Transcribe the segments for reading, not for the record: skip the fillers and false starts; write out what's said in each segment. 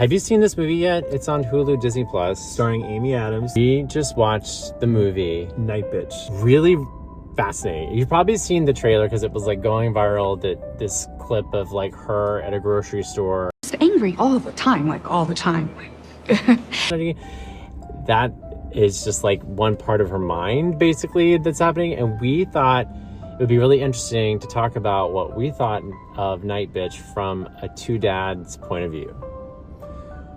Have you seen this movie yet? It's on Hulu, Disney Plus. Starring Amy Adams. We just watched the movie. Nightbitch. Really fascinating. You've probably seen the trailer because it was like going viral, that this clip of like her at a grocery store. Just angry all the time, like all the time. That is just like one part of her mind basically that's happening. And we thought it would be really interesting to talk about what we thought of Nightbitch from a two dads point of view.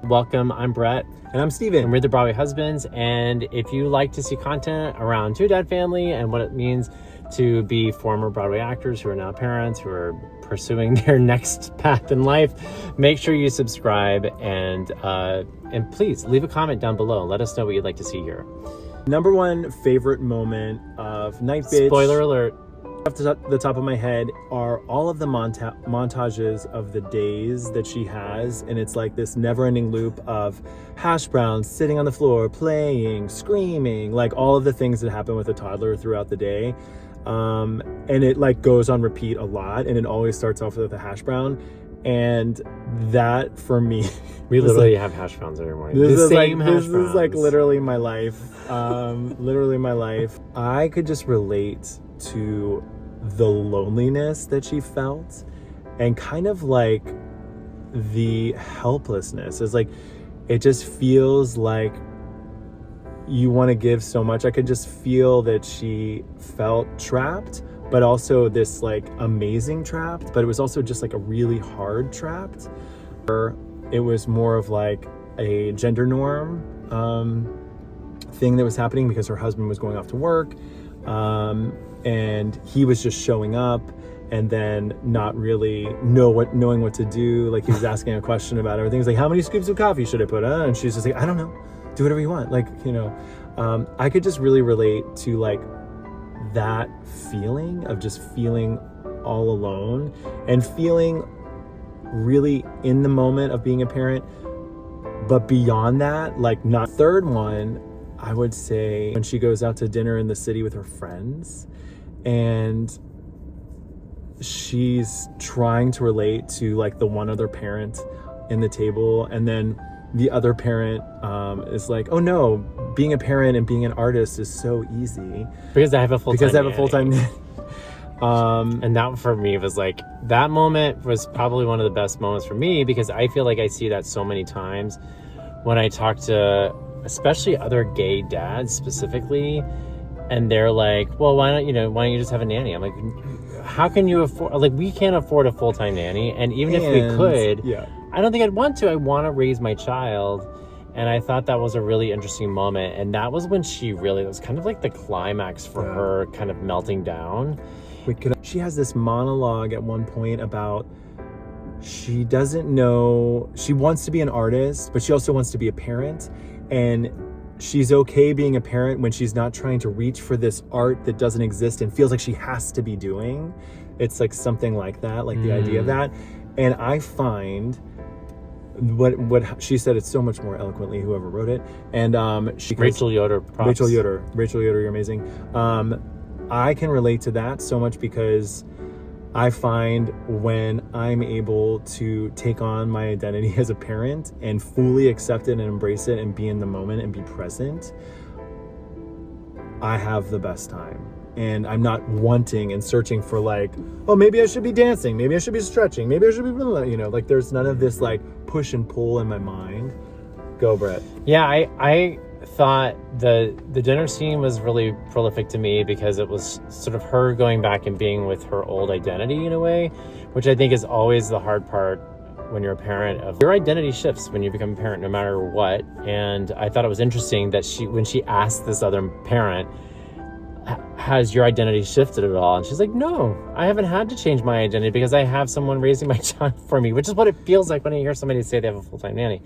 Welcome, I'm Brett. And I'm Steven. And we're the Broadway Husbands. And if you like to see content around two dad family and what it means to be former Broadway actors who are now parents, who are pursuing their next path in life, make sure you subscribe and please leave a comment down below and let us know what you'd like to see here. Number one favorite moment of Nightbitch. Spoiler alert. Off the top of my head are all of the montages of the days that she has, and it's like this never-ending loop of hash browns sitting on the floor, playing, screaming, like all of the things that happen with a toddler throughout the day. And it like goes on repeat a lot, and it always starts off with a hash brown. And that for me, we literally have hash browns every morning. This is like literally my life. Literally my life. I could just relate to the loneliness that she felt and kind of like the helplessness. It's like, it just feels like you want to give so much. I could just feel that she felt trapped, but also this like amazing trapped, but it was also just like a really hard trapped. It was more of like a gender norm thing that was happening because her husband was going off to work, and he was just showing up and then not really knowing what to do. Like he was asking a question about everything. He's like, how many scoops of coffee should I put on? And she's just like, I don't know, do whatever you want. Like, you know, I could just really relate to like that feeling of just feeling all alone and feeling really in the moment of being a parent. But beyond that, like not. Third one, I would say when she goes out to dinner in the city with her friends and she's trying to relate to like the one other parent in the table, and then the other parent is like, oh no, being a parent and being an artist is so easy because I have a full-time nanny. And that for me was like, that moment was probably one of the best moments for me, because I feel like I see that so many times when I talk to especially other gay dads specifically, and they're like, well, why don't you just have a nanny? I'm like, how can you afford, like, we can't afford a full-time nanny, and even if we could, yeah, I don't think I'd want to. I want to raise my child. And I thought that was a really interesting moment, and that was when she really, it was kind of like the climax for her kind of melting down. She has this monologue at one point about she doesn't know, she wants to be an artist, but she also wants to be a parent, and she's okay being a parent when she's not trying to reach for this art that doesn't exist and feels like she has to be doing. It's like something like that, like the idea of that. And I find what she said it so much more eloquently, whoever wrote it. And Rachel Yoder, props. Rachel Yoder, you're amazing. I can relate to that so much because I find when I'm able to take on my identity as a parent and fully accept it and embrace it and be in the moment and be present, I have the best time. And I'm not wanting and searching for like, oh, maybe I should be dancing, maybe I should be stretching, maybe I should be, you know, like there's none of this like push and pull in my mind. Go, Brett. Yeah, I thought the dinner scene was really prolific to me because it was sort of her going back and being with her old identity in a way, which I think is always the hard part when you're a parent. Of your identity shifts when you become a parent, no matter what. And I thought it was interesting that when she asked this other parent, has your identity shifted at all? And she's like, no, I haven't had to change my identity because I have someone raising my child for me, which is what it feels like when I hear somebody say they have a full-time nanny.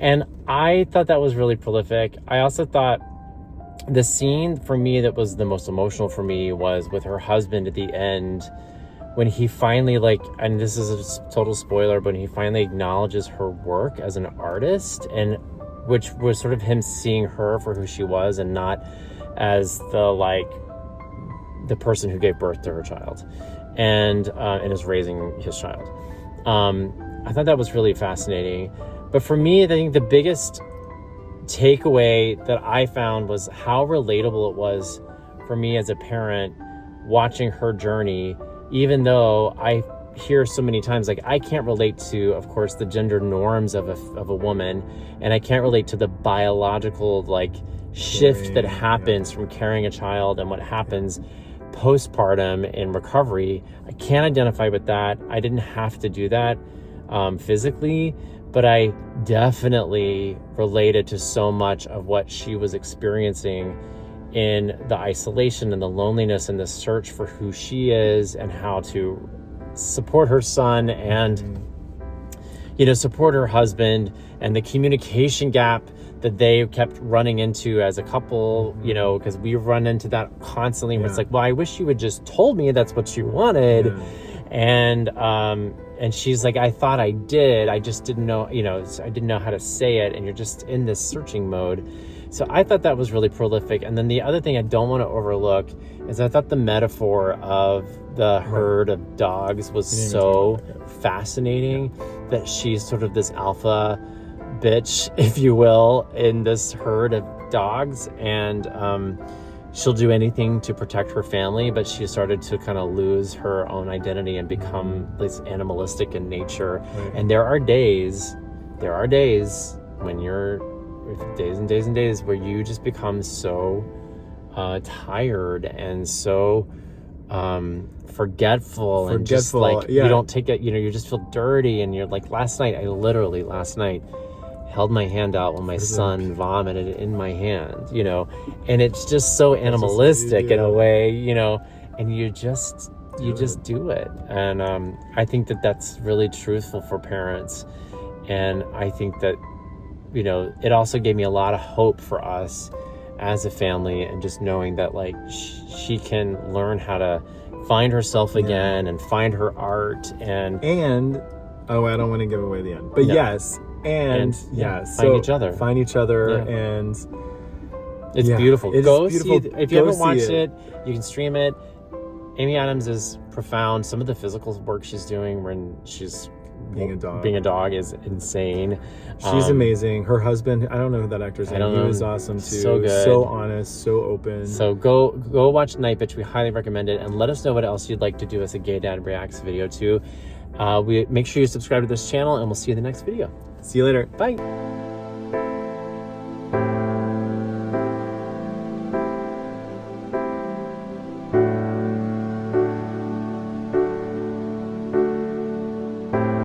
And I thought that was really prolific. I also thought the scene for me that was the most emotional for me was with her husband at the end, when he finally, like, and this is a total spoiler, but he finally acknowledges her work as an artist, and which was sort of him seeing her for who she was and not as the person who gave birth to her child and is raising his child. I thought that was really fascinating. But for me, I think the biggest takeaway that I found was how relatable it was for me as a parent watching her journey, even though I hear so many times, like, I can't relate to, of course, the gender norms of a woman, and I can't relate to the biological, like, shift that happens from carrying a child and what happens postpartum in recovery. I can't identify with that. I didn't have to do that physically, but I definitely related to so much of what she was experiencing in the isolation and the loneliness and the search for who she is and how to support her son and, you know, support her husband, and the communication gap that they kept running into as a couple, you know, because we run into that constantly where it's like, well, I wish you would just told me that's what you wanted. And she's like, I thought I did, I just didn't know, you know, I didn't know how to say it, and you're just in this searching mode. So I thought that was really prolific. And then the other thing I don't want to overlook is I thought the metaphor of the herd of dogs was so fascinating, that she's sort of this alpha bitch, if you will, in this herd of dogs, and she'll do anything to protect her family, but she started to kind of lose her own identity and become this animalistic in nature. And there are days when you're days and days and days where you just become so tired and so forgetful and just like you don't take it, you know, you just feel dirty, and you're like, last night held my hand out when my son vomited in my hand, you know, and it's just so animalistic in a way, you know, and you just do it. And I think that that's really truthful for parents. And I think that, you know, it also gave me a lot of hope for us as a family, and just knowing that, like, she can learn how to find herself again and find her art and oh, I don't want to give away the end, but find each other and it's beautiful. Go see it. If you haven't watched it, you can stream it. Amy Adams is profound. Some of the physical work she's doing when she's being a dog is insane. She's amazing. Her husband, I don't know who that actor's name. He was awesome too. So good, so honest, so open. So go watch Nightbitch. We highly recommend it, and let us know what else you'd like to do as a Gay Dad Reacts video too. We make sure you subscribe to this channel, and we'll see you in the next video. See you later. Bye.